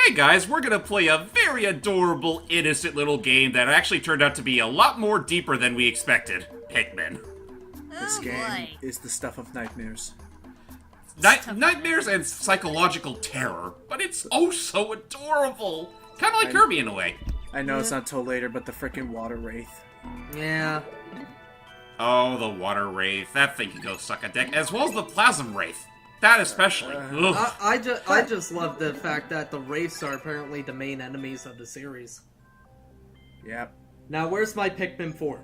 Hey guys, we're gonna play a very adorable, innocent little game that actually turned out to be a lot more deeper than we expected. Pikmin. This game is the stuff of nightmares. Nightmares and psychological terror, but it's oh so adorable. Kind of like Kirby in a way. I know it's not till later, but the frickin' water wraith. Yeah. Oh, the water wraith. That thing can go suck a dick. As well as the plasm wraith. That especially. I just love the fact that the wraiths are apparently the main enemies of the series. Yep. Now, where's my Pikmin 4?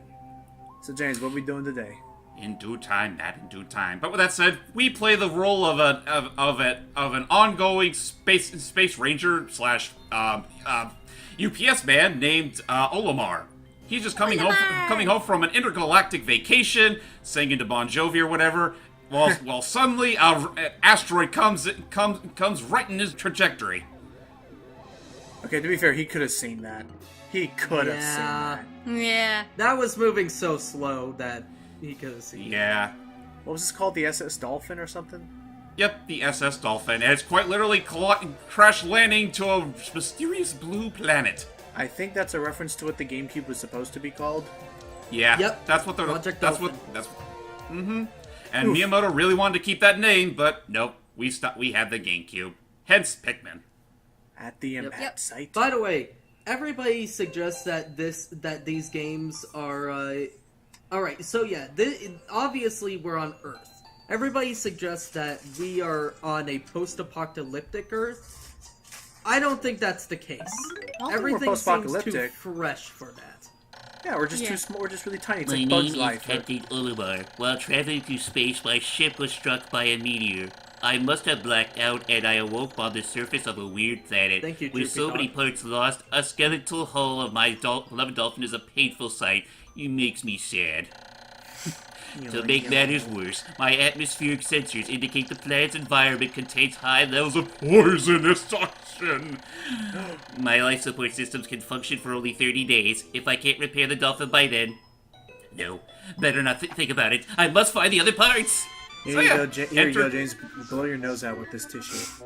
So James, what are we doing today? In due time, Matt. In due time. But with that said, we play the role of an ongoing space ranger slash UPS man named Olimar. He's just coming home from an intergalactic vacation, singing to Bon Jovi or whatever. While suddenly an asteroid comes right in his trajectory. Okay, to be fair, he could have seen that. He could have seen that. Yeah. That was moving so slow that he could have seen. Yeah. What was this called? The SS Dolphin or something? Yep, the SS Dolphin. And it's quite literally crash landing to a mysterious blue planet. I think that's a reference to what the GameCube was supposed to be called. Yeah. Yep. That's what Project that's Dolphin. Mm-hmm. And oof. Miyamoto really wanted to keep that name, but nope, we had the GameCube. Hence Pikmin. At the impact site. By the way, everybody suggests that these games are alright, so yeah, obviously we're on Earth. Everybody suggests that we are on a post-apocalyptic Earth. I don't think that's the case. Everything seems too fresh for that. Yeah, we're just too small. We're just really tiny. It's My like name Bug's is Life. Captain Olimar. While traveling through space, my ship was struck by a meteor. I must have blacked out, and I awoke on the surface of a weird planet. Thank you, with so many parts lost, a skeletal hull of my beloved dolphin is a painful sight. It makes me sad. To make matters worse, my atmospheric sensors indicate the planet's environment contains high levels of poisonous toxin. My life support systems can function for only 30 days. If I can't repair the dolphin by then... No, better not think about it. I must find the other parts! Here you go, James. Blow your nose out with this tissue.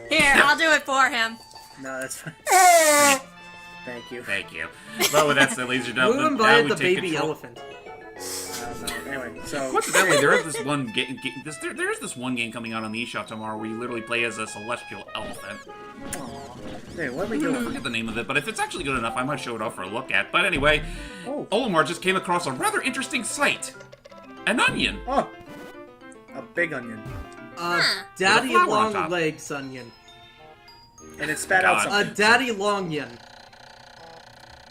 Here, I'll do it for him. No, that's fine. Thank you. Thank you. Well, with that said, ladies and gentlemen, Who invited the take baby control. elephant? Anyway, so Coincidentally, there is this one there is this one game coming out on the eShop tomorrow where you literally play as a celestial elephant. hey, what are we I doing? forget the name of it, but if it's actually good enough, I might show it off for a look at. But anyway, Olimar just came across a rather interesting site. An onion. Oh, a big onion, Daddy With a flower on long top. legs onion. and it spat out God. something. A daddy long yin.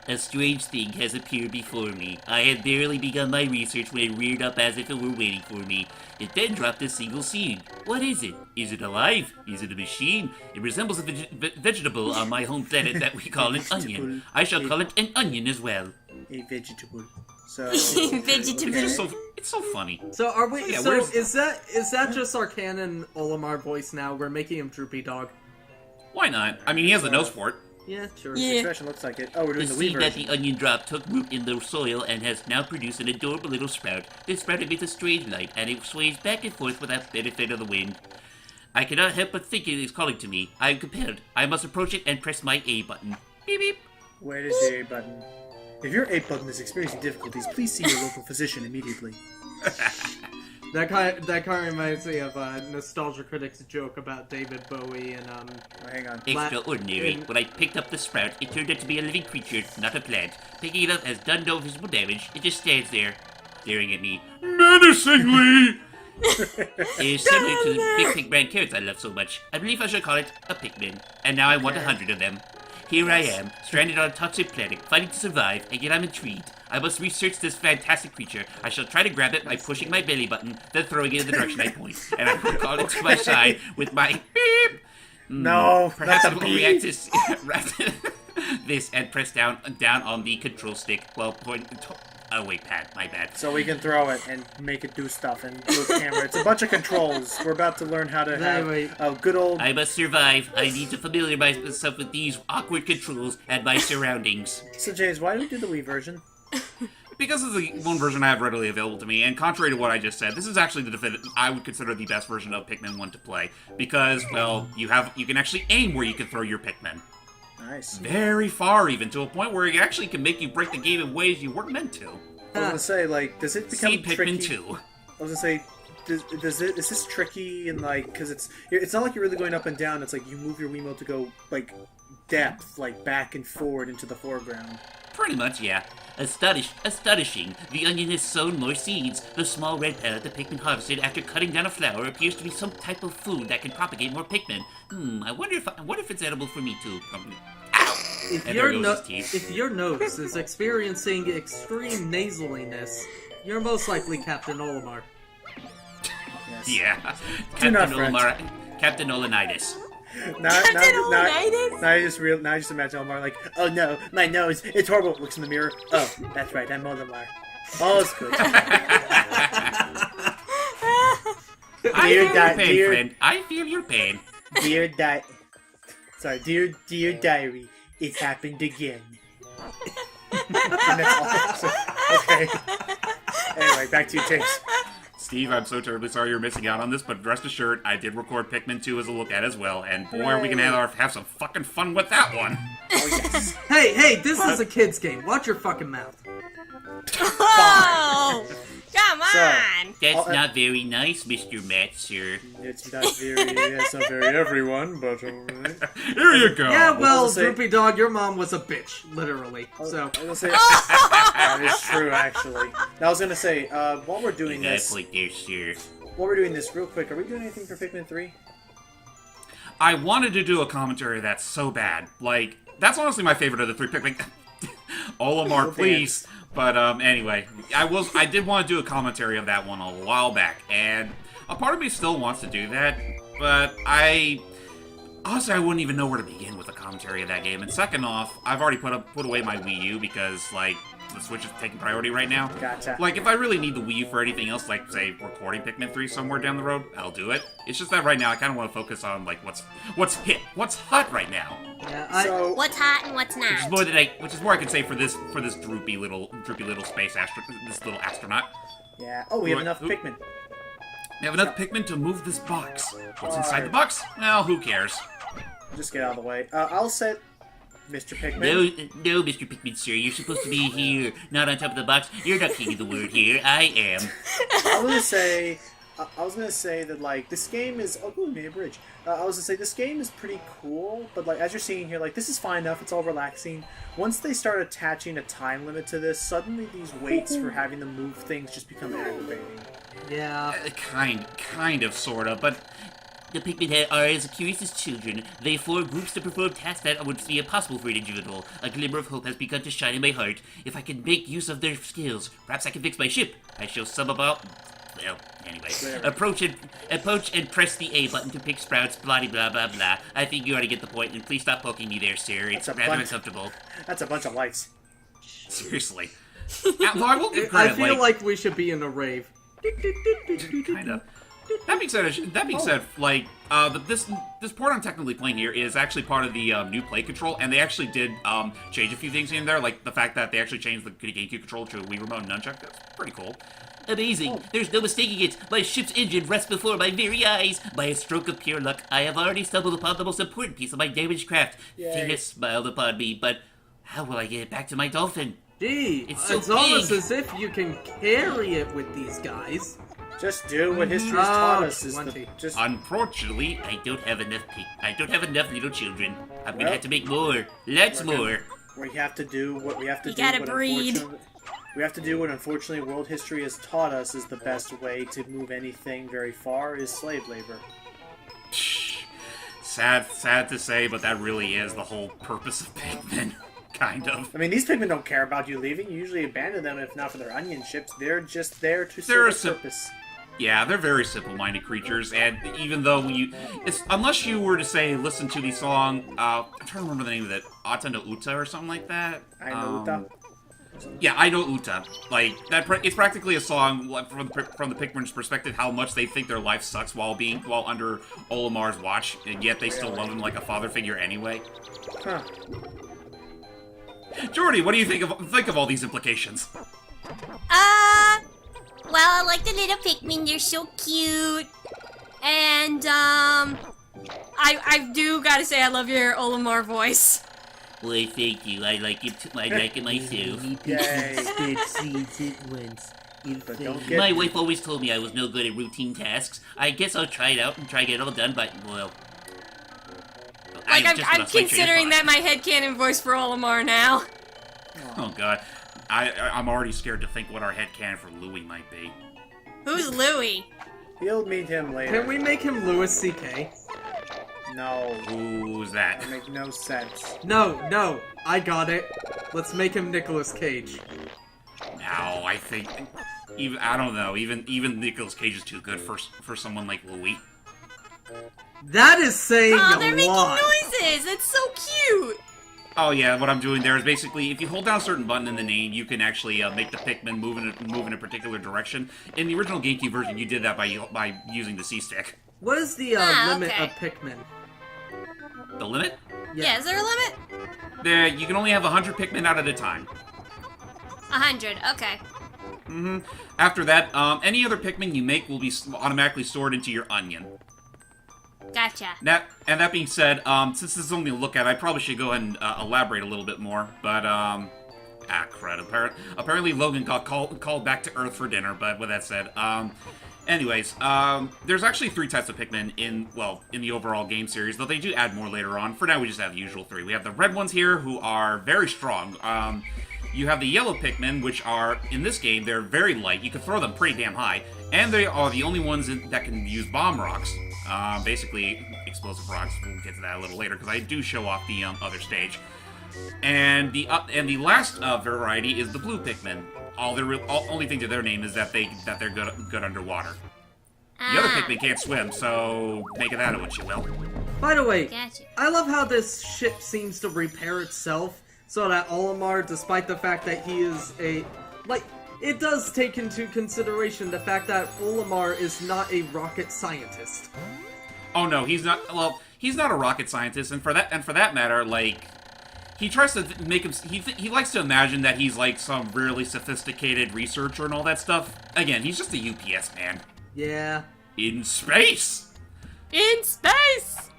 A strange thing has appeared before me. I had barely begun my research when it reared up as if it were waiting for me. It then dropped a single seed. What is it? Is it alive? Is it a machine? It resembles a vegetable on my home planet that we call an onion. I shall call it an onion as well. A vegetable. So Vegetable. It's so funny. So are we? Yeah, so where's- is that just our canon Olimar voice now? We're making him Droopy Dog. Why not? I mean, he has the nose for it. Yeah, sure. the Yeah. expression looks like it. Oh, we're The doing the Wii seed that version. the onion drop took root in the soil and has now produced an adorable little sprout. This sprout emits a strange light, and it sways back and forth without benefit of the wind. I cannot help but think it is calling to me. I am compelled. I must approach it and press my A button. Beep beep. Where is the A button? If your A button is experiencing difficulties, please see your local physician immediately. That kind of reminds me of Nostalgia Critic's joke about David Bowie and Oh, hang on. Extraordinary. in- When I picked up the sprout, it turned out to be a living creature, not a plant. Picking it up has done no visible damage. It just stands there, staring at me. Menacingly! It is similar to the big pig brand carrots I love so much. I believe I should call it a Pikmin. And now I want 100 of them. Here I am, stranded on a toxic planet, fighting to survive, and yet I'm intrigued. I must research this fantastic creature. I shall try to grab it by pushing my belly button, then throwing it in the direction I point. And I will call it to my side with my beep. No, Perhaps not it the will beep. react this and press down on the control stick while pointing. Oh wait, Pat, my bad. So we can throw it and make it do stuff and do a camera. It's a bunch of controls. We're about to learn how to have Anyway. a good old... I must survive. I need to familiarize myself with these awkward controls and my surroundings. So James, why do we do the Wii version? because of the one version I have readily available to me, and contrary to what I just said, this is actually I would consider the best version of Pikmin 1 to play, because, well, you can actually aim where you can throw your Pikmin. Nice. Very far, even, to a point where it actually can make you break the game in ways you weren't meant to. I was gonna say, like, does it become See tricky? Pikmin 2. I was gonna say, is this tricky and like, because it's not like you're really going up and down. It's like you move your Wiimote to go like depth, like back and forward into the foreground. Pretty much, yeah. Astonishing. The onion has sown more seeds. The small red pellet the Pikmin harvested after cutting down a flower appears to be some type of food that can propagate more Pikmin. I wonder if it's edible for me too. Ow! If And your, there goes his teeth. if your nose is experiencing extreme nasaliness, you're most likely Captain Olimar. Yes. Yeah. Do not fret. Captain Olinitis. Now I just imagine Olimar like, oh no, my nose, it's horrible. Looks in the mirror. Oh, that's right, I'm Olimar. All's good. I feel your pain, friend. I feel your pain. Dear diary, it's happened again. And that's all. Okay. Anyway, back to you, James. Steve, I'm so terribly sorry you're missing out on this, but rest assured, I did record Pikmin 2 as a look at as well, and boy, we can have some fucking fun with that one. Oh, yes. Hey, this is a kid's game. Watch your fucking mouth. Oh, come on. That's not very nice, Mr. Matt, sir. It's not very everyone, but Here you go. Yeah, well, say- Droopy Dog, your mom was a bitch, literally. So, I was gonna say that is true, actually. Now, I was gonna say, while we're doing You got a this, point there, sir. real quick, are we doing anything for Pikmin 3? I wanted to do a commentary that's so bad. Like, that's honestly my favorite of the three Pikmin. Olimar, please. But anyway, I did want to do a commentary of that one a while back, and a part of me still wants to do that, but honestly, I wouldn't even know where to begin with a commentary of that game. And second off, I've already put away my Wii U because, like, the Switch is taking priority right now. Gotcha. Like, if I really need the Wii U for anything else, like, say, recording Pikmin 3 somewhere down the road, I'll do it. It's just that right now, I kind of want to focus on, like, what's hot right now. yeah, So, What's hot and what's Which is not? more I can say for this droopy little this little astronaut. yeah. Oh, we have Right. enough Pikmin. We have enough Pikmin to move this box. What's inside the box? Well, who cares? Just get out of the way. I'll set Mr. Pikmin. No, Mr. Pikmin, sir. You're supposed to be here, not on top of the box. You're not king of the word here. I am. I was gonna say that like this game is. Oh, maybe a bridge. I was gonna say this game is pretty cool, but like as you're seeing here, like this is fine enough. It's all relaxing. Once they start attaching a time limit to this, suddenly these waits for having to move things just become aggravating. yeah. Kind of, sort of, but The Pikmin are as curious as children. They form groups to perform tasks that would be impossible for an individual. A glimmer of hope has begun to shine in my heart. If I can make use of their skills, perhaps I can fix my ship. I shall sum about... Well, anyway. Approach and press the A button to pick sprouts, blah blah blah blah. I think you ought to get the point, and please stop poking me there, sir. It's That's a rather bunch. uncomfortable. That's a bunch of lights. seriously. Although I will give I credit, feel like we should be in a rave. kind of. That being said, like this port I'm technically playing here is actually part of the new play control, and they actually did change a few things in there, like the fact that they actually changed the GameCube controller to a Wii Remote and Nunchuck. That's pretty cool. Amazing. There's no mistaking it. My ship's engine rests before my very eyes. By a stroke of pure luck, I have already stumbled upon the most important piece of my damaged craft. Yay. Fate has smiled upon me, but how will I get it back to my dolphin? Gee, It's so almost big. as if you can carry it with these guys. Just do what history has taught Oh, us. Is the, 20. just Unfortunately, I don't have enough little children. I'm gonna Well, have to make more. Lots we're more. we have to do what we have to You do. gotta what breed. We have to do what unfortunately world history has taught us is the best way to move anything very far is slave labor. Sad to say, but that really is the whole purpose of Pikmin, kind of. I mean, these Pikmin don't care about you leaving. You usually abandon them if not for their onion ships. They're just there to They're serve a a purpose. Yeah, they're very simple-minded creatures, and even though unless you were to say, listen to the song, I'm trying to remember the name of it, Ata no Uta or something like that. I know Uta. Yeah, I know Uta. Like that, it's practically a song like, from the Pikmin's perspective, how much they think their life sucks while under Olimar's watch, and yet they still love him like a father figure anyway. Huh. Jordy, what do you think of all these implications? well, I like the little Pikmin. They're so cute. And, I do gotta say I love your Olimar voice. Well, thank you. I like it. I like it myself. But don't get... My wife always told me I was no good at routine tasks. I guess I'll try it out and try to get it all done, but, well... Like, I'm considering that my headcanon voice for Olimar now. Oh god. I'm already scared to think what our headcanon for Louie might be. Who's Louie? You'll meet him later. Can we make him Louis C.K.? No. Who's that? That makes no sense. No, I got it. Let's make him Nicolas Cage. No, I think... I don't know. Even Nicolas Cage is too good for someone like Louie. That is saying Oh, a they're making lot. noises! It's so cute! Oh yeah, what I'm doing there is basically, if you hold down a certain button in the name, you can actually make the Pikmin move in a particular direction. In the original GameCube version, you did that by using the C-stick. What is the limit okay. of Pikmin? The limit? Yeah, is there a limit? There, you can only have 100 Pikmin out at a time. 100, okay. After that, any other Pikmin you make will be automatically stored into your onion. Gotcha. That being said, since this is only a look at, I probably should go ahead and elaborate a little bit more. But crud. Apparently Logan got called back to Earth for dinner. But with that said, anyways, there's actually 3 types of Pikmin in the overall game series, though they do add more later on. For now, we just have the usual 3. We have the red ones here, who are very strong. You have the yellow Pikmin, which are, in this game, they're very light. You can throw them pretty damn high. And they are the only ones that can use bomb rocks. Basically, explosive rocks. We'll get to that a little later, because I do show off the other stage. And the last variety is the blue Pikmin. Only thing to their name is that they're good underwater. The other Pikmin can't swim, so make of that what you will. By the way, Gotcha. I love how this ship seems to repair itself, so that Olimar, despite the fact that he is it does take into consideration the fact that Olimar is not a rocket scientist. Oh no, he's not. Well, he's not a rocket scientist, and for that matter, like, he tries to make him. He likes to imagine that he's like some really sophisticated researcher and all that stuff. Again, he's just a UPS man. Yeah. In space. In space!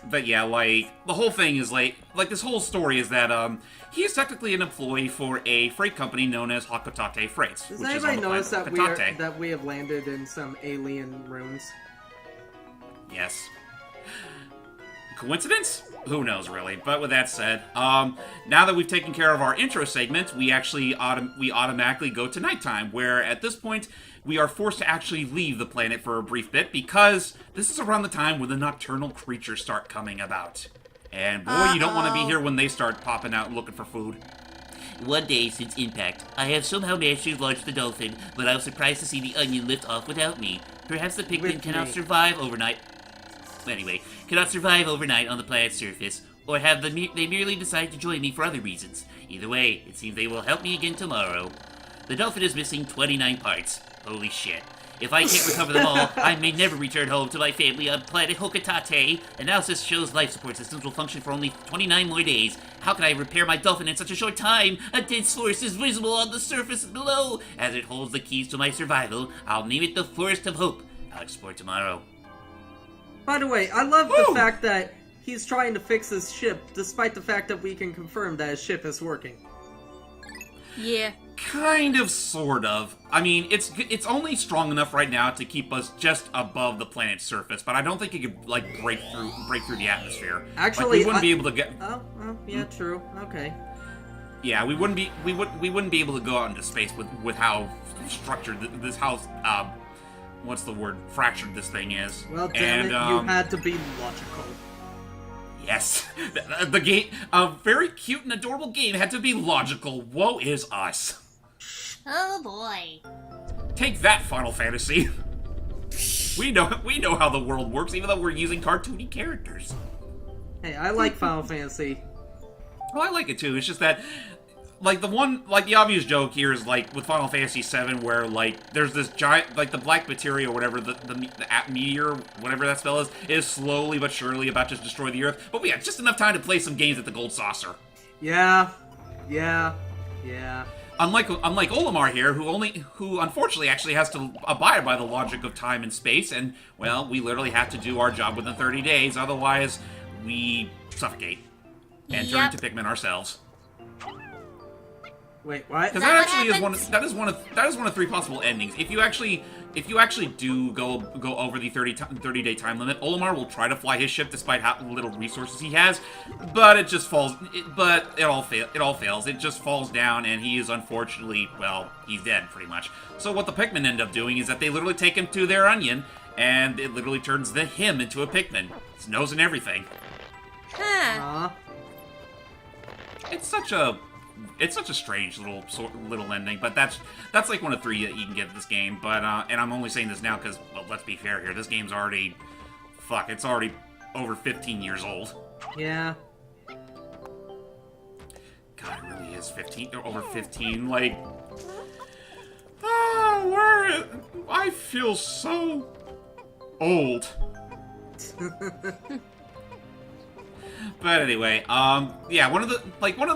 But yeah, like, the whole thing is like this whole story is that he is technically an employee for a freight company known as Hakotate Freights. Does which is anybody on the notice planet that Hakotate. we have landed in some alien ruins? Yes. Coincidence? Who knows, really. But with that said, now that we've taken care of our intro segment, we actually automatically go to nighttime, where at this point, we are forced to actually leave the planet for a brief bit, because this is around the time when the nocturnal creatures start coming about. And boy, you don't want to be here when they start popping out looking for food. One day since Impact, I have somehow managed to launch the Dolphin, but I was surprised to see the Onion lift off without me. Perhaps the Pikmin cannot survive overnight. Anyway, cannot survive overnight on the planet's surface, or have they merely decided to join me for other reasons. Either way, it seems they will help me again tomorrow. The Dolphin is missing 29 parts. Holy shit. If I can't recover them all, I may never return home to my family on planet Hokotate. Analysis shows life support systems will function for only 29 more days. How can I repair my Dolphin in such a short time? A dense forest is visible on the surface below. As it holds the keys to my survival, I'll name it the Forest of Hope. I'll explore tomorrow. By the way, I love the fact that he's trying to fix his ship, despite the fact that we can confirm that his ship is working. Yeah. Kind of, sort of. I mean, it's only strong enough right now to keep us just above the planet's surface, but I don't think it could like break through the atmosphere. Actually, like, we wouldn't be able to get. Oh, yeah, true. Okay. Yeah, we wouldn't be able to go out into space with how structured this what's the word, fractured this thing is. Well, damn it, you had to be logical. Yes, the game, a very cute and adorable game, had to be logical. Woe is us. Oh boy. Take that, Final Fantasy. We know how the world works, even though we're using cartoony characters. Hey, I like Final Fantasy. Well, I like it too. It's just that, like, the obvious joke here is, like, with Final Fantasy VII, where, like, there's this giant, like, the black materia or whatever, the meteor, whatever that spell is slowly but surely about to destroy the Earth. But we had just enough time to play some games at the Gold Saucer. Yeah. unlike Olimar here, who unfortunately actually has to abide by the logic of time and space, and well, we literally have to do our job within 30 days, otherwise we suffocate and turn into Pikmin ourselves. Wait, what? Because that actually is one of 3 possible endings. If you actually do go over the 30-day time limit, Olimar will try to fly his ship despite how little resources he has, but it just falls. But it all fails. It just falls down, and he is unfortunately, well, he's dead pretty much. So what the Pikmin end up doing is that they literally take him to their onion, and it literally turns him into a Pikmin, his nose and everything. Huh. It's such a strange little ending, but that's like one of 3 that you can get this game. But and I'm only saying this now because, well, let's be fair here. This game's already, it's already over 15 years old. Yeah. God, it really is 15 or over 15. Like, I feel so old. But anyway, yeah, one of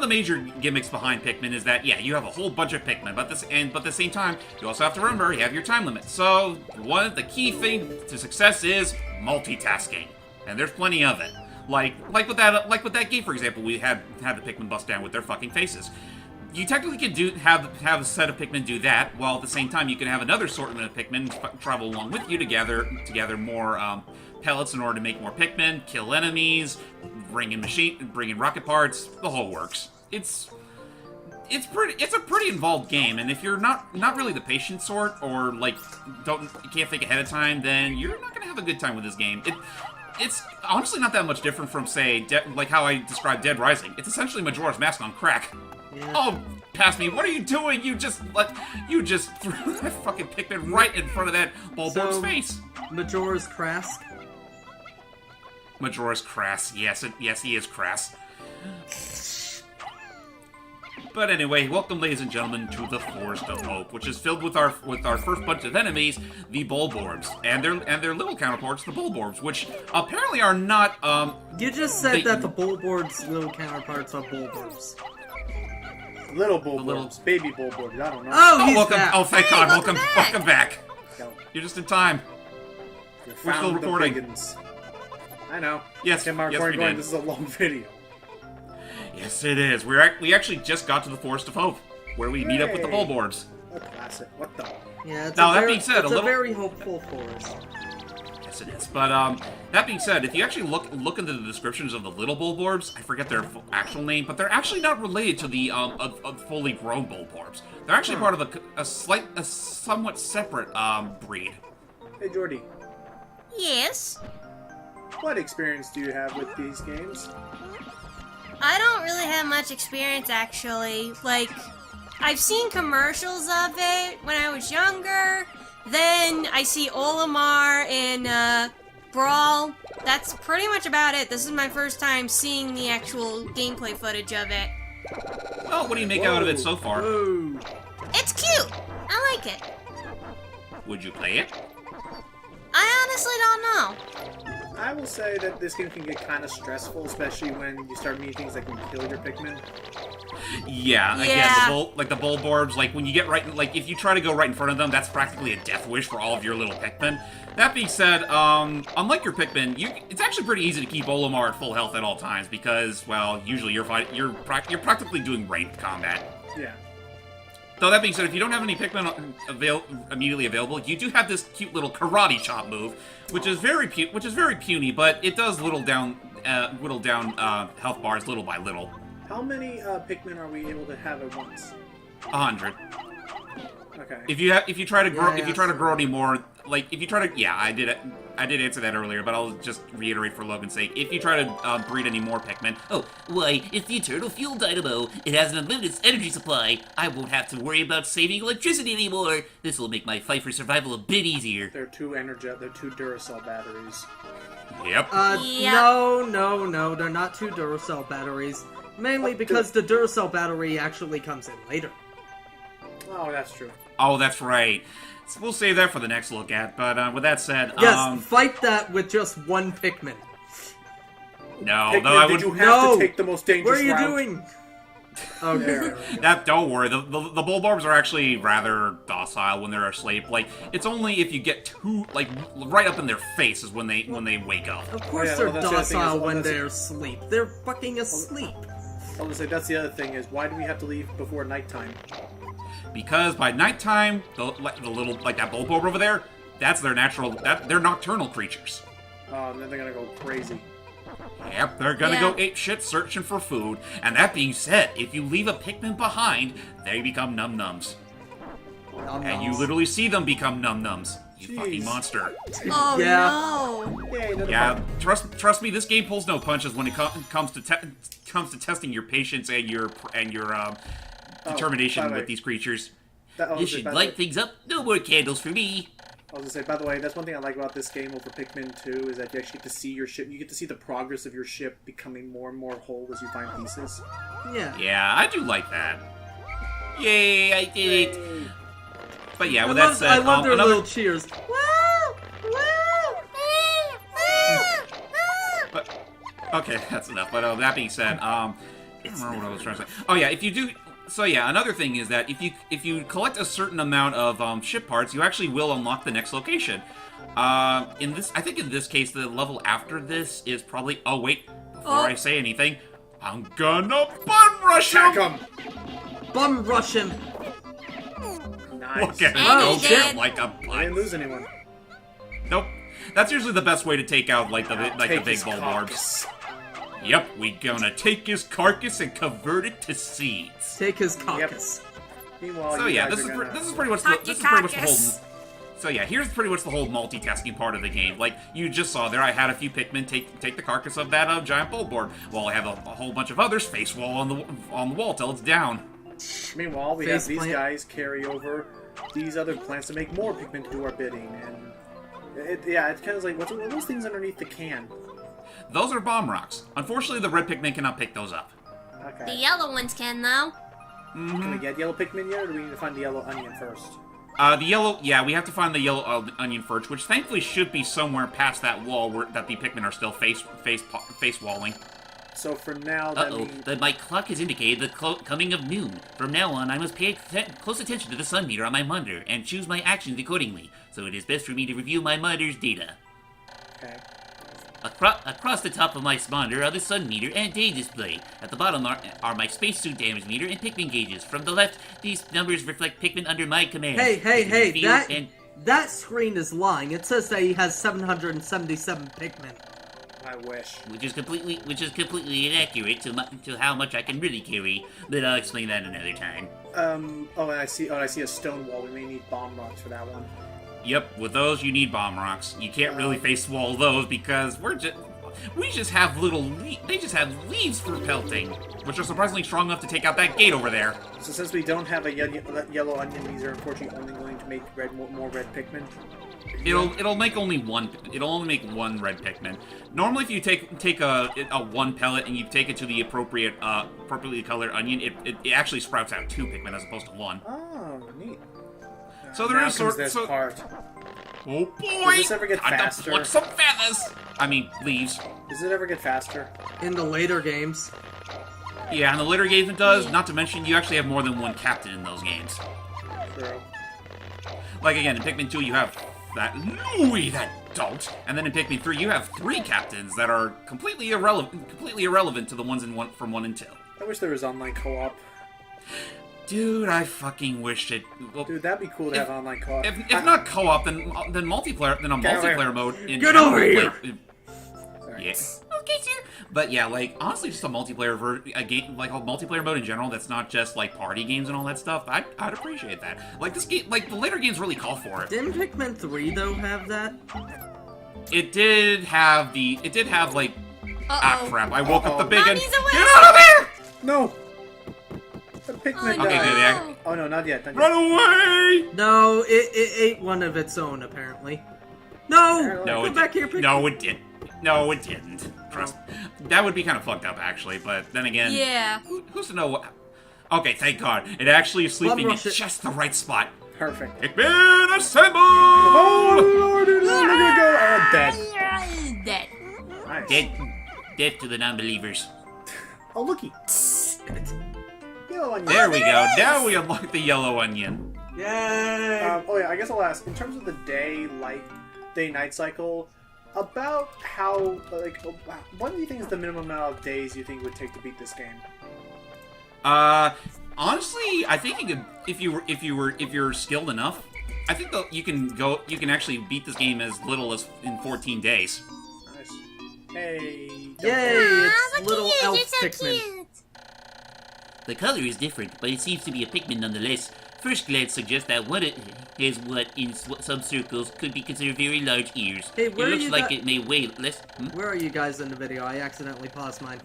the major gimmicks behind Pikmin is that, yeah, you have a whole bunch of Pikmin, but at the same time, you also have to remember you have your time limit. So one of the key thing to success is multitasking, and there's plenty of it. Like with that game, for example, we had the Pikmin bust down with their fucking faces. You technically can have a set of Pikmin do that, while at the same time you can have another assortment of Pikmin travel along with you to gather more pellets in order to make more Pikmin, kill enemies, bring in rocket parts, the whole works. It's a pretty involved game, and if you're not really the patient sort, or like you can't think ahead of time, then you're not gonna have a good time with this game. It's honestly not that much different from, say, like how I described Dead Rising. It's essentially Majora's Mask on crack. Yeah. Oh, pass me! What are you doing? You just threw that fucking Pikmin right in front of that Bulbor's face. Majora's Crass. Majora's crass. Yes, he is crass. But anyway, welcome, ladies and gentlemen, to the Forest of Hope, which is filled with our first bunch of enemies, the Bulborbs, and their little counterparts, the Bulborbs, which apparently are not. You just said that the Bulborbs' little counterparts are Bulborbs. Little Bulborbs, baby Bulborbs. I don't know. Oh, he's welcome! back. Oh, thank God! welcome Welcome back! Go. You're just in time. We're still recording. I know. Yes, Tim, our yes, we recording going, did. this is a long video. Yes, it is. We actually just got to the Forest of Hope, where we meet up with the Hooray. Bulborbs. A classic. What the? Yeah, it's Now, a that very, being said, it's a a little- very hopeful forest. Yes, it is. But that being said, if you actually look into the descriptions of the little Bulborbs, I forget their actual name, but they're actually not related to the fully grown Bulborbs. They're actually part of a somewhat separate breed. Hey, Jordy. Yes. What experience do you have with these games? I don't really have much experience, actually. Like, I've seen commercials of it when I was younger. Then I see Olimar in Brawl. That's pretty much about it. This is my first time seeing the actual gameplay footage of it. Well, what do you make out of it so far? Whoa. It's cute. I like it. Would you play it? I honestly don't know. I will say that this game can get kind of stressful, especially when you start meeting things that can kill your Pikmin. Yeah, again, Yeah. the Bulborbs, like when you get right, like if you try to go right in front of them, that's practically a death wish for all of your little Pikmin. That being said, unlike your Pikmin, it's actually pretty easy to keep Olimar at full health at all times because, well, usually you're practically doing ranged combat. Yeah. Though that being said, if you don't have any Pikmin immediately available, you do have this cute little karate chop move, which is very puny, but it does whittle down health bars little by little. How many Pikmin are we able to have at once? 100. Okay. If you try to grow Yeah, grow any more, like if you try to, yeah, I did answer that earlier, but I'll just reiterate for Logan's sake. If you try to breed any more Pikmin, Oh, why, it's the Eternal Fuel Dynamo. It has an unlimited energy supply. I won't have to worry about saving electricity anymore. This will make my fight for survival a bit easier. They're two Duracell batteries. yep. Yeah. No, they're not two Duracell batteries. Mainly because the Duracell battery actually comes in later. Oh, that's true. Oh, that's right. So we'll save that for the next look at. But with that said, Yes, fight that with just one Pikmin. no, Pikmin, though I did would. you have No! to take the most What dangerous are you route? doing? Okay. Don't worry. The Bulbarbs are actually rather docile when they're asleep. Like, it's only if you get too right up in their face is when they wake up. Of course Yeah, they're well, that's the other thing docile is- when they're asleep. They're fucking asleep. I was gonna say that's the other thing is why do we have to leave before nighttime? Because by nighttime, the little that Bulborb over there, that's their they're nocturnal creatures. And then they're gonna go crazy. Yep, they're gonna Yeah. go apeshit searching for food. And that being said, if you leave a Pikmin behind, they become num-nums. And you literally see them become num-nums. You fucking Jeez. monster. Oh Yeah. no. Yay, another Yeah, bug. trust me, this game pulls no punches when it comes to testing your patience and your determination by the with way, these creatures. This should light things up. No more candles for me. I was gonna say, by the way, that's one thing I like about this game over Pikmin 2 is that you actually get to see your ship. You get to see the progress of your ship becoming more and more whole as you find pieces. Yeah. Yeah, I do like that. Yay, I did it. But yeah, with that said, I love their another... little cheers. Woo! But, okay, that's enough. But that being said, I don't remember what I was trying to say. Oh yeah, if you do, so yeah, another thing is that if you collect a certain amount of ship parts, you actually will unlock the next location. I think in this case, the level after this is probably. Oh wait, before I say anything, I'm gonna bum rush him. Attack 'em! Bum rush him. Nice. Look at him And go he shit did. like a I butt. didn't lose anyone. Nope. That's usually the best way to take out the Take big his Bulbarbs. carcass. Yep, we gonna take his carcass and convert it to seeds. Take his carcass. Meanwhile, So you yeah, guys this are gonna... is pretty much the whole. So yeah, here's pretty much the whole multitasking part of the game. Like you just saw there, I had a few Pikmin take the carcass of that giant Bulborb, while I have a whole bunch of others face wall on the wall till it's down. Meanwhile, we Face have these plant. guys carry over these other plants to make more Pikmin to do our bidding, and it's kind of like what are those things underneath the can? Those are bomb rocks. Unfortunately, the red Pikmin cannot pick those up. Okay. The yellow ones can though. Can we get yellow Pikmin yet, or do we need to find the yellow onion first? The yellow, yeah, we have to find the yellow onion first, which thankfully should be somewhere past that wall that the Pikmin are still face walling. So for now, that Uh-oh, means... my clock has indicated the coming of noon. From now on, I must pay close attention to the sun meter on my monitor and choose my actions accordingly, so it is best for me to review my monitor's data. Okay. Across the top of my monitor are the sun meter and day display. At the bottom are my spacesuit damage meter and Pikmin gauges. From the left, these numbers reflect Pikmin under my command. Hey, Pikmin field that screen is lying. It says that he has 777 Pikmin. I wish. which is completely inaccurate to how much I can really carry. But I'll explain that another time. Oh, and I see a stone wall. We may need bomb rocks for that one. Yep, with those you need bomb rocks. You can't really face wall those because we just have they just have leaves for pelting, which are surprisingly strong enough to take out that gate over there. So since we don't have a yellow onion, these are unfortunately only going to make more red Pikmin. It'll make only one. It'll only make one red Pikmin. Normally, if you take a one pellet and you take it to the appropriately colored onion, it actually sprouts out two Pikmin as opposed to one. Oh, neat. So there now is comes this part. Oh boy! Does this ever get Time to faster? pluck some feathers. I mean leaves. Does it ever get faster? In the later games. Yeah, in the later games it does. Not to mention you actually have more than one captain in those games. True. Like again, in Pikmin 2 you have that Louie, that don't, and then in Pikmin 3 you have three captains that are completely irrelevant to the ones from 1 and 2. I wish there was online co-op. Dude, I fucking wish it. Well, Dude, that'd be cool to have online co-op. if not co-op, then multiplayer. Then a Get over multiplayer here. mode. In Get over general, here! Yeah. Okay, sir. But yeah, like honestly, just a multiplayer a game, like a multiplayer mode in general. That's not just like party games and all that stuff. I'd appreciate that. Like this game, like the later games really call for it. Didn't Pikmin 3 though have that? It did have like ah crap! I woke up the big Mommy's away. Get out of there! No! The Pikmin Oh, Okay, died. good. Oh no, not yet. Not yet. Run away! No, it ate one of its own apparently. No! No, Come it back didn't. here, Pikmin. No, it didn't. No, it didn't. Trust. That would be kind of fucked up, actually. But then again, Yeah. who's to know what? Okay, thank God. It actually is sleeping in rush it. just the right spot. Perfect. Pikmin assemble! Oh lord, look at go! Oh, dead. Dead. Nice. Death to the non-believers. Oh looky. yellow onion. There we go. is. Now we unlock the yellow onion. Yay! Oh yeah, I guess I'll ask. In terms of the day-night cycle, about how what do you think is the minimum amount of days you think it would take to beat this game? Honestly, I think you could, if you're skilled enough, I think that you can actually beat this game as little as in 14 days. Nice. Hey. Yay! Aw, It's look little at you, elf you're so Pikmin. cute. The color is different, but it seems to be a Pikmin nonetheless. First glance suggests that one has what in some circles could be considered very large ears. Hey, It where are looks you like gu- it may weigh less. Where are you guys in the video? I accidentally paused mine.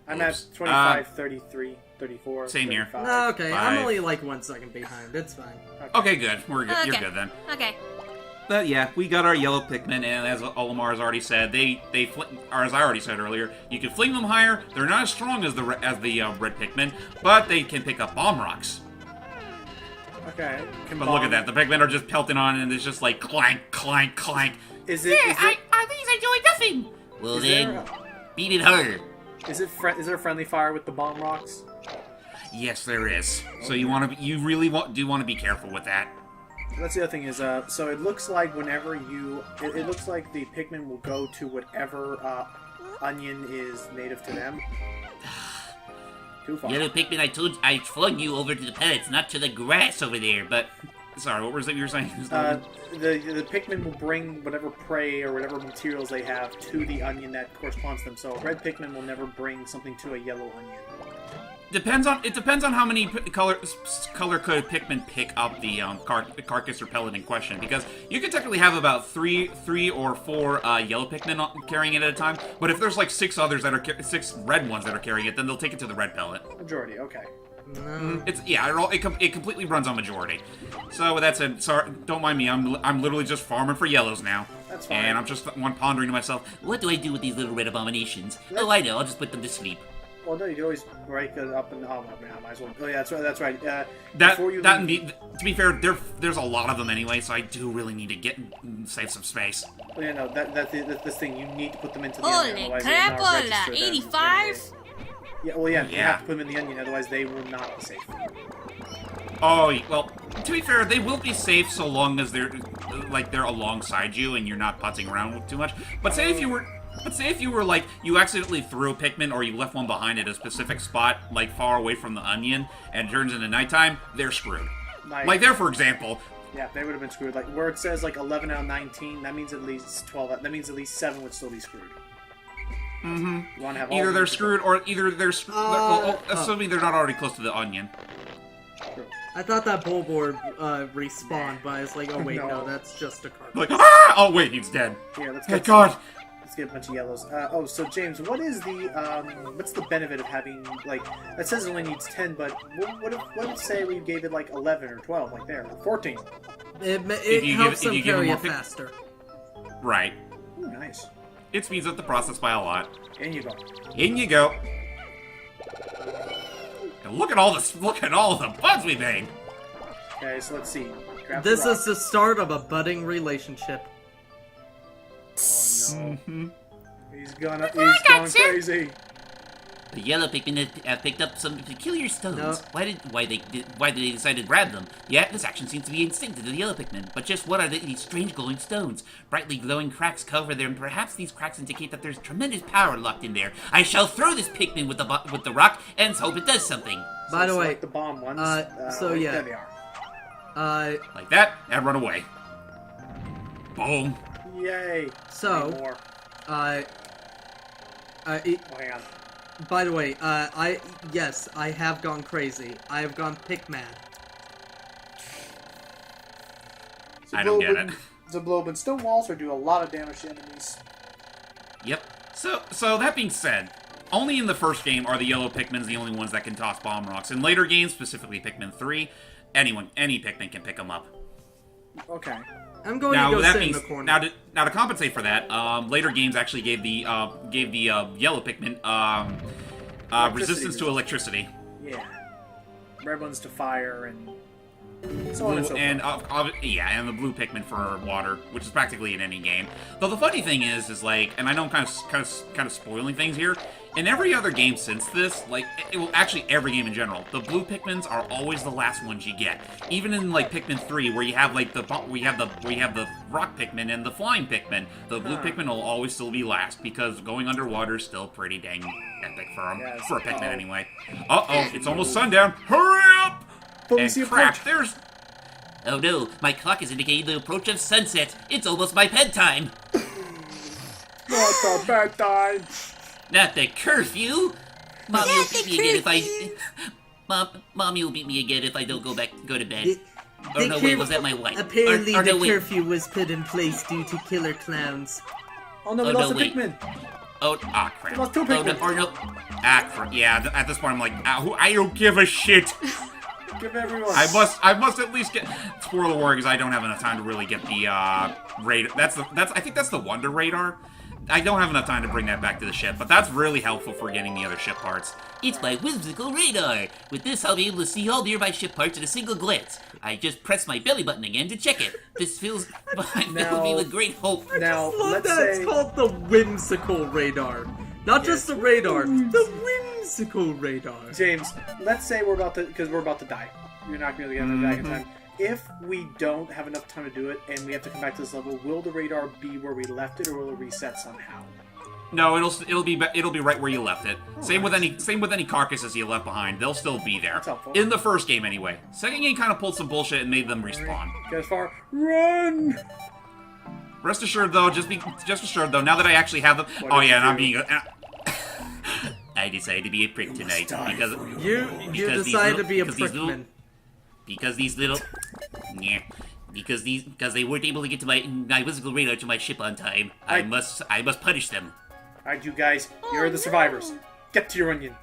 I'm Oops. at 25, 33, 34. Same here. 35. No, okay, I'm Five. only like 1 second behind. It's fine. Okay, good. We're good. You're Okay. good then. Okay. But yeah, we got our yellow Pikmin, and as Olimar has already said, or as I already said earlier, you can fling them higher. They're not as strong as the red Pikmin, but they can pick up bomb rocks. Okay. But look at that, the Pikmin are just pelting on, and it's just like clank, clank, clank. Is These it are doing nothing. Well Is then, there beat it harder. is there friendly fire with the bomb rocks? Yes, there is. So you really do want to be careful with that. That's the other thing is, so it looks like whenever it looks like the Pikmin will go to whatever onion is native to them. Too far. Yellow Pikmin, I flung you over to the pellets, not to the grass over there. But Sorry, what was it you were saying? The Pikmin will bring whatever prey or whatever materials they have to the onion that corresponds to them. So a red Pikmin will never bring something to a yellow onion. It depends on how many color-coded Pikmin pick up the carcass or pellet in question, because you can technically have about three or four yellow Pikmin carrying it at a time. But if there's like six red ones that are carrying it, then they'll take it to the red pellet. Majority, okay. No. It completely runs on majority. So with that said, sorry, don't mind me. I'm literally just farming for yellows now. That's fine. And I'm just pondering to myself, what do I do with these little red abominations? Oh, I know. I'll just put them to sleep. Well, no, you can always break it up and I might as well. Oh yeah, that's right. to be fair, there's a lot of them anyway, so I do really need to save some space. Oh, yeah, no, this thing you need to put them into the Holy onion, otherwise they will not crapola, register them. 85? Yeah, well, yeah, you Yeah. have to put them in the onion, otherwise they will not be safe. Oh, well, to be fair, they will be safe so long as they're alongside you and you're not putzing around too much. But say if you were like, you accidentally threw a Pikmin or you left one behind at a specific spot, like far away from the onion, and it turns into nighttime, they're screwed. Like there, for example. Yeah, they would have been screwed. Like, where it says, like, 11 out of 19, that means at least 12 that means at least 7 would still be screwed. Mm-hmm. You want to have all Either of they're them screwed or either they're screwed. Assuming they're not already close to the onion. True. I thought that Bulborb respawned, but it's like, oh wait, No. no, that's just a card. Like, ah! Oh wait, he's dead. Yeah, let's Thank get God. Let's get a bunch of yellows. So James, what's the benefit of having, like, that says it only needs 10, but what if say we gave it like 11 or 12, like there, or 14? It you helps give- them if you give carry them it more faster. Right. Ooh, nice. It speeds up the process by a lot. In you go. In you go. And look at all the buds we made. Okay, so let's see. Grab This the rock. is the start of a budding relationship. Oh no. Mm-hmm. He's going crazy. The yellow Pikmin have picked up some peculiar stones. No. Why did they decide to grab them? Yeah, this action seems to be instinctive to the yellow Pikmin. But just what are these strange glowing stones? Brightly glowing cracks cover them. Perhaps these cracks indicate that there's tremendous power locked in there. I shall throw this Pikmin with the rock and hope it does something. By the way, Select the bomb ones. so yeah. There they are. Like that, and run away. Boom. Yay. So, Need more. uh, Oh, hang on. by the way, yes, I have gone crazy. I have gone pick mad. I don't get it. Zablob and stone walls do a lot of damage to enemies. Yep. So that being said, only in the first game are the yellow Pikmins the only ones that can toss bomb rocks. In later games, specifically Pikmin 3, any Pikmin can pick them up. Okay. I'm going Now to go that sit in means the corner. now to compensate for that, later games actually gave the yellow Pikmin resistance to electricity. Yeah. Red ones to fire and so on and so forth. And and the blue Pikmin for water, which is practically in any game. Though the funny thing is like, and I know I'm kind of spoiling things here. In every other game since this, like, well, actually every game in general, the blue Pikmins are always the last ones you get. Even in like Pikmin 3, where you have like the rock Pikmin and the flying Pikmin, the blue Pikmin will always still be last because going underwater is still pretty dang epic for them, Yes. for a Pikmin anyway. It's almost sundown. Hurry up! But we And see a crap, porch. there's Oh no, my clock is indicating the approach of sunset. It's almost my bedtime. Not the bedtime. Not the curfew. Mommy will beat me again if I. Mommy will beat me again if I don't go to bed. Oh no, wait, was that my wife? Apparently, Or the no, wait. curfew was put in place due to killer clowns. Oh no, we Oh, lost no, a wait. Pikmin. crap. lost two Oh, no, Pikmin. or no. Crap. Yeah, at this point I'm like, I don't give a shit. Give everyone. I must at least get spoiler warning because I don't have enough time to really get the radar. I think that's the Wonder Radar. I don't have enough time to bring that back to the ship, but that's really helpful for getting the other ship parts. It's my whimsical radar. With this, I'll be able to see all nearby ship parts in a single glance. I just press my belly button again to check it. This fills me with great hope. Now, Love let's that say... it's called the whimsical radar. Not just the radar, the whimsical radar. James, let's say we're about to die. You're not going to be able to get back in time. If we don't have enough time to do it, and we have to come back to this level, will the radar be where we left it, or will it reset somehow? No, it'll be right where you left it. Same with any carcasses you left behind. They'll still be there. That's helpful. In the first game, anyway. Second game kind of pulled some bullshit and made them respawn. Get as far. Run! Rest assured, though, now that I actually have them. What Oh did yeah, you and I'm do? being. I decided to be a prick tonight because You Because these decided to little- be a because these little- prickman. because they weren't able to get to my whimsical radar to my ship on time. I must punish them. Alright, you guys, you're the survivors. Get to your onion.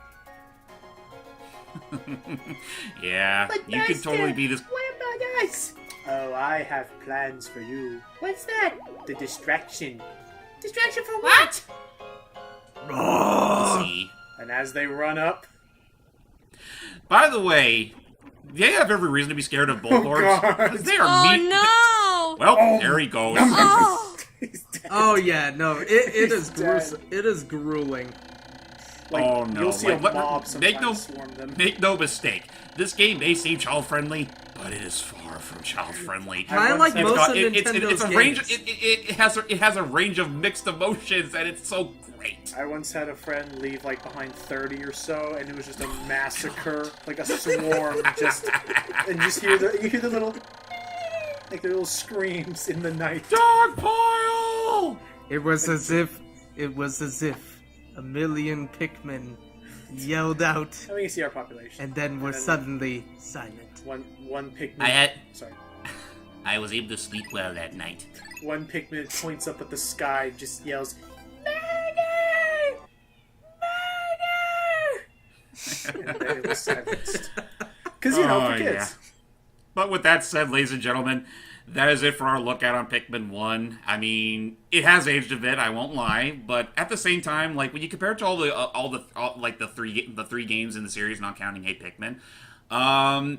Yeah, you can totally be this. What about us? Oh, I have plans for you. What's that? The distraction. Distraction for what? See, And as they run up... By the way, they have every reason to be scared of bullhorns. God. 'Cause they are Oh mean. no! Well, there he goes. Oh! He's dead. Oh yeah, no, it is dead. gruesome. It is grueling. Like, Oh, no. You'll see Like, a mob sometimes make swarm them. Make no mistake, this game may seem child-friendly, but it is far from child-friendly. Kinda like It's most of it's Nintendo's a games. range. It has a range of mixed emotions, and it's so great. I once had a friend leave like behind 30 or so, and it was just a massacre, like a swarm, and just you hear the little, like the little screams in the night. Dog pile. It was as if a million Pikmin yelled out Let me see our population. and then were suddenly silent. One Pikmin. Sorry. I was able to sleep well that night. One Pikmin points up at the sky, just yells, "Murder! Murder!" And it was silenced. Because for kids. Yeah. But with that said, ladies and gentlemen, that is it for our look at on Pikmin 1. I mean, it has aged a bit, I won't lie, but at the same time, like when you compare it to the three games in the series, not counting Hey Pikmin,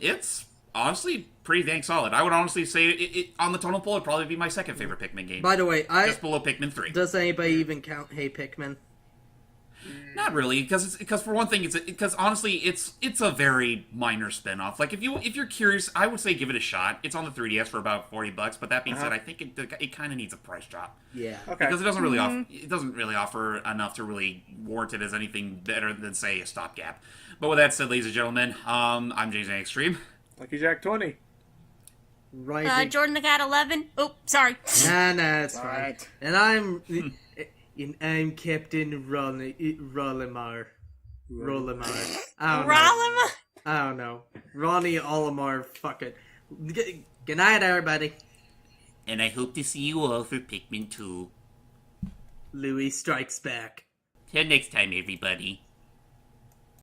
it's honestly pretty dang solid. I would honestly say it on the total poll, it'd probably be my second favorite Pikmin game. By the way, just below Pikmin 3. does anybody even count Hey Pikmin? Not really, because for one thing, because honestly, it's a very minor spin-off. Like if you're curious, I would say give it a shot. It's on the 3DS for about $40, but that being said, I think it kind of needs a price drop. Yeah. Okay. Because it doesn't really offer enough to really warrant it as anything better than say a stopgap. But with that said, ladies and gentlemen, I'm JamesmanXtreme. Lucky Jack 20. Right. Jordan the Cat 11. Oh, sorry. Nah, it's fine. Alright. And I'm Captain Rollimar. Rollimar. I don't know. Ralima? I don't know. Ronnie Olimar. Fuck it. Good night, everybody. And I hope to see you all for Pikmin 2. Louis strikes back. Till next time, everybody.